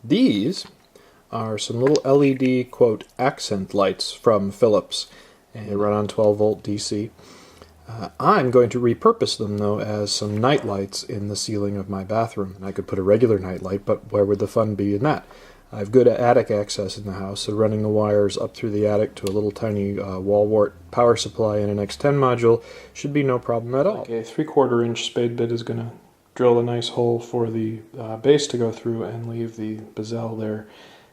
These are some little LED, quote, accent lights from Philips, and they run on 12 volt DC. I'm going to repurpose them, though, as some night lights in the ceiling of my bathroom. And I could put a regular night light, but where would the fun be in that? I have good attic access in the house, so running the wires up through the attic to a little tiny wall wart power supply and an X10 module should be no problem at all. Okay, a 3/4 inch spade bit is going to drill a nice hole for the base to go through and leave the bezel there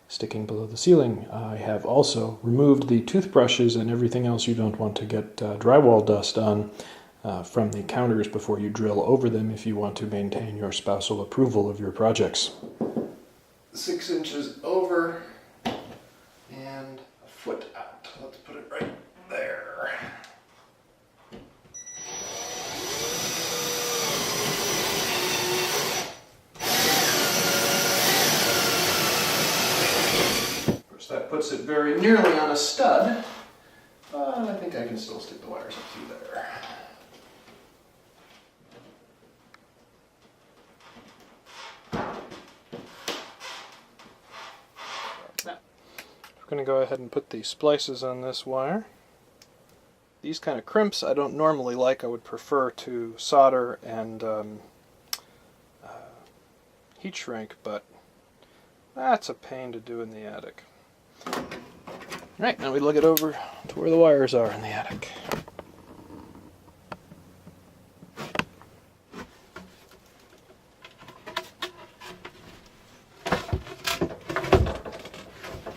sticking below the ceiling. I have also removed the toothbrushes and everything else you don't want to get drywall dust on from the counters before you drill over them if you want to maintain your spousal approval of your projects. 6 inches over and a foot out. Let's put it right there. That puts it very nearly on a stud, but I think I can still stick the wires up through there. Now, we're going to go ahead and put the splices on this wire. These kind of crimps I don't normally like. I would prefer to solder and heat shrink, but that's a pain to do in the attic. Right, now we lug it over to where the wires are in the attic.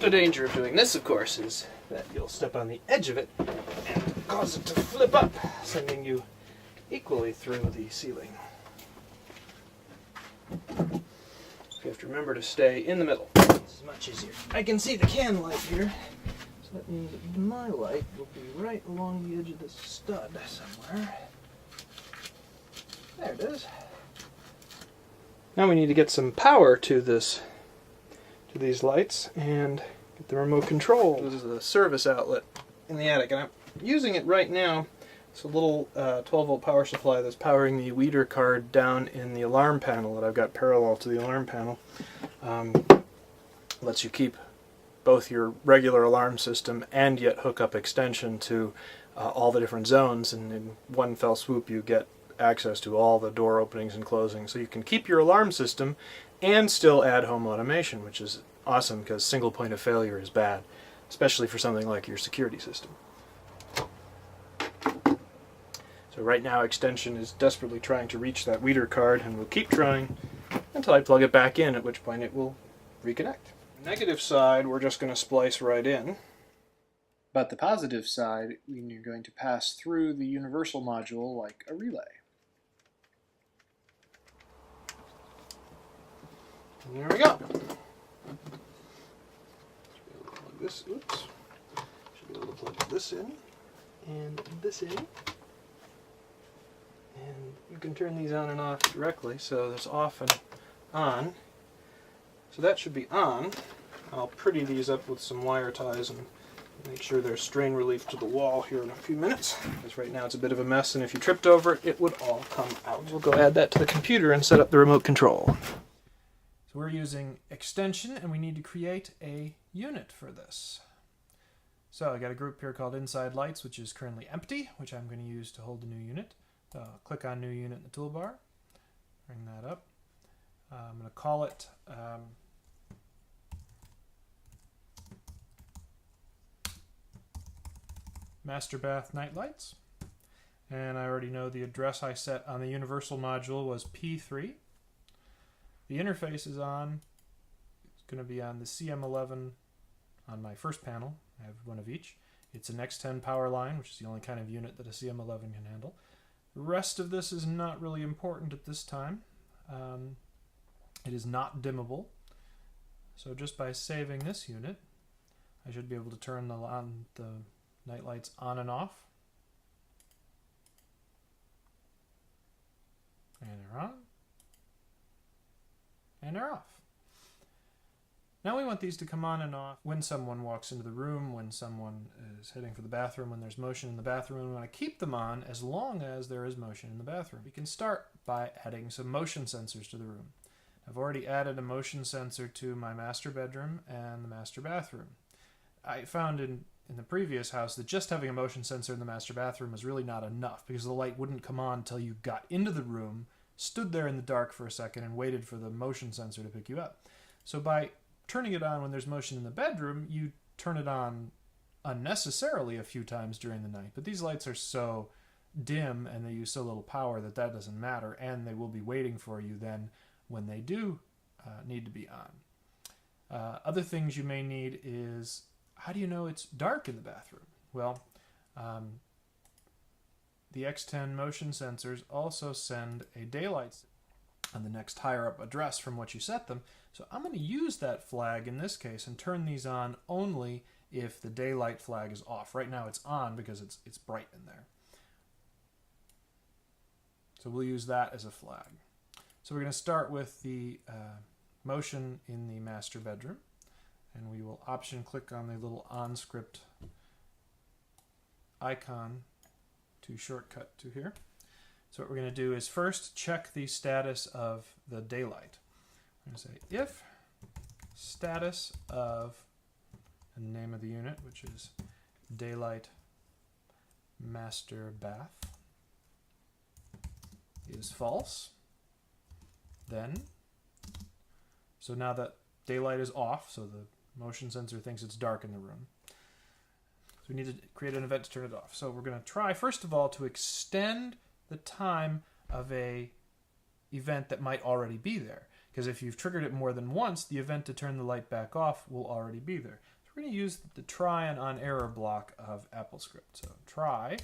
The danger of doing this, of course, is that you'll step on the edge of it and cause it to flip up, sending you equally through the ceiling. So you have to remember to stay in the middle. This is much easier. I can see the can light here, so that means that my light will be right along the edge of this stud somewhere. There it is. Now we need to get some power to these lights and get the remote control. This is the service outlet in the attic, and I'm using it right now. It's a little 12-volt power supply that's powering the weeder card down in the alarm panel that I've got parallel to the alarm panel. Lets you keep both your regular alarm system and yet hook up XTension to all the different zones, and in one fell swoop you get access to all the door openings and closings. So you can keep your alarm system and still add home automation, which is awesome because single point of failure is bad, especially for something like your security system. So right now XTension is desperately trying to reach that weeder card, and will keep trying until I plug it back in, at which point it will reconnect. The negative side we're just going to splice right in, but the positive side you're going to pass through the universal module like a relay. And there we go. Should be able to plug this in and this in. And you can turn these on and off directly, so there's off and on. So that should be on. I'll pretty these up with some wire ties and make sure there's strain relief to the wall here in a few minutes, because right now it's a bit of a mess, and if you tripped over it, it would all come out. We'll go add that to the computer and set up the remote control. So we're using XTension, and we need to create a unit for this. So I got a group here called Inside Lights, which is currently empty, which I'm going to use to hold the new unit. Click on New Unit in the toolbar, bring that up. I'm going to call it Master Bath Night Lights. And I already know the address I set on the universal module was P3. The interface is on. It's going to be on the CM11 on my first panel. I have one of each. It's an X10 power line, which is the only kind of unit that a CM11 can handle. The rest of this is not really important at this time. It is not dimmable. So just by saving this unit, I should be able to turn the night lights on and off. And they're on. And they're off. Now we want these to come on and off when someone walks into the room, when someone is heading for the bathroom, when there's motion in the bathroom. We want to keep them on as long as there is motion in the bathroom. We can start by adding some motion sensors to the room. I've already added a motion sensor to my master bedroom and the master bathroom. I found in the previous house that just having a motion sensor in the master bathroom was really not enough because the light wouldn't come on until you got into the room, stood there in the dark for a second, and waited for the motion sensor to pick you up. So by turning it on when there's motion in the bedroom, you turn it on unnecessarily a few times during the night. But these lights are so dim and they use so little power that doesn't matter, and they will be waiting for you then when they do need to be on. Other things you may need is, how do you know it's dark in the bathroom? Well, the X10 motion sensors also send a daylight on the next higher up address from what you set them. So I'm going to use that flag in this case and turn these on only if the daylight flag is off. Right now it's on because it's bright in there. So we'll use that as a flag. So we're going to start with the motion in the master bedroom, and we will option click on the little on script icon to shortcut to here. So what we're going to do is first check the status of the daylight. We're going to say if status of the name of the unit, which is daylight master bath, is false, then, so now that daylight is off, so the motion sensor thinks it's dark in the room. So we need to create an event to turn it off. So we're going to try, first of all, to extend the time of a event that might already be there. Because if you've triggered it more than once, the event to turn the light back off will already be there. So we're going to use the try and on error block of Applescript. So try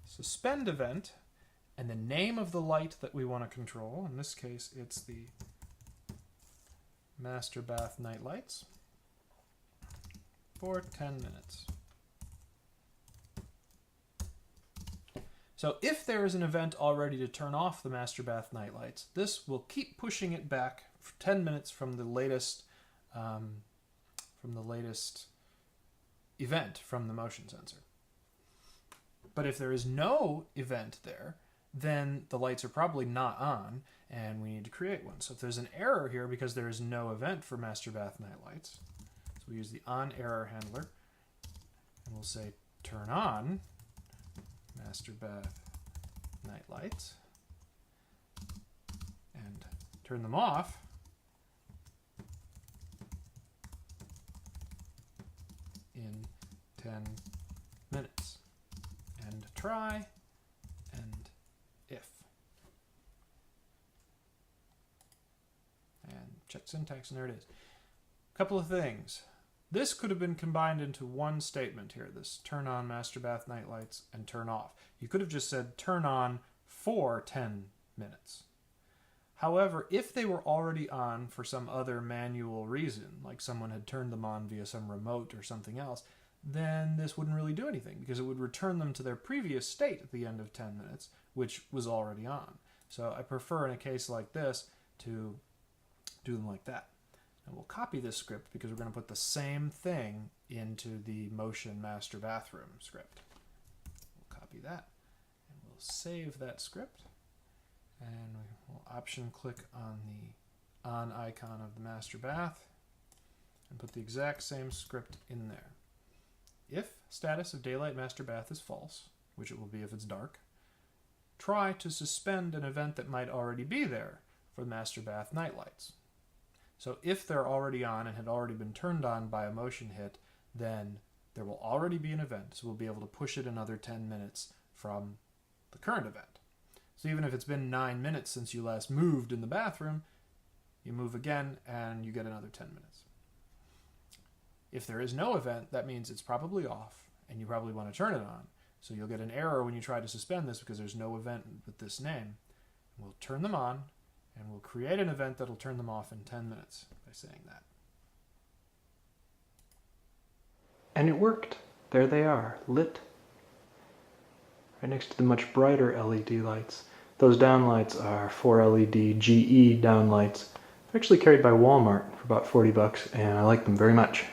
suspend event and the name of the light that we want to control. In this case, it's the master bath night lights for 10 minutes. So if there is an event already to turn off the master bath night lights, this will keep pushing it back for 10 minutes from the latest event from the motion sensor. But if there is no event there, then the lights are probably not on, and we need to create one. So if there's an error here because there is no event for master bath night lights, so we use the on error handler, and we'll say turn on master bath night lights, and turn them off in 10 minutes. And try and if. And check syntax, and there it is. A couple of things. This could have been combined into one statement here, this turn on master bath night lights and turn off. You could have just said turn on for 10 minutes. However, if they were already on for some other manual reason, like someone had turned them on via some remote or something else, then this wouldn't really do anything because it would return them to their previous state at the end of 10 minutes, which was already on. So I prefer in a case like this to do them like that. And we'll copy this script because we're going to put the same thing into the motion master bathroom script. We'll copy that and we'll save that script, and we'll option click on the on icon of the master bath and put the exact same script in there. If status of daylight master bath is false, which it will be if it's dark, try to suspend an event that might already be there for master bath night lights. So if they're already on and had already been turned on by a motion hit, then there will already be an event, so we'll be able to push it another 10 minutes from the current event. So even if it's been 9 minutes since you last moved in the bathroom, you move again and you get another 10 minutes. If there is no event, that means it's probably off, and you probably want to turn it on. So you'll get an error when you try to suspend this because there's no event with this name. We'll turn them on, and we'll create an event that'll turn them off in 10 minutes by saying that. And it worked. There they are, lit. Right next to the much brighter LED lights. Those downlights are 4LED GE downlights. They're actually carried by Walmart for about $40, and I like them very much.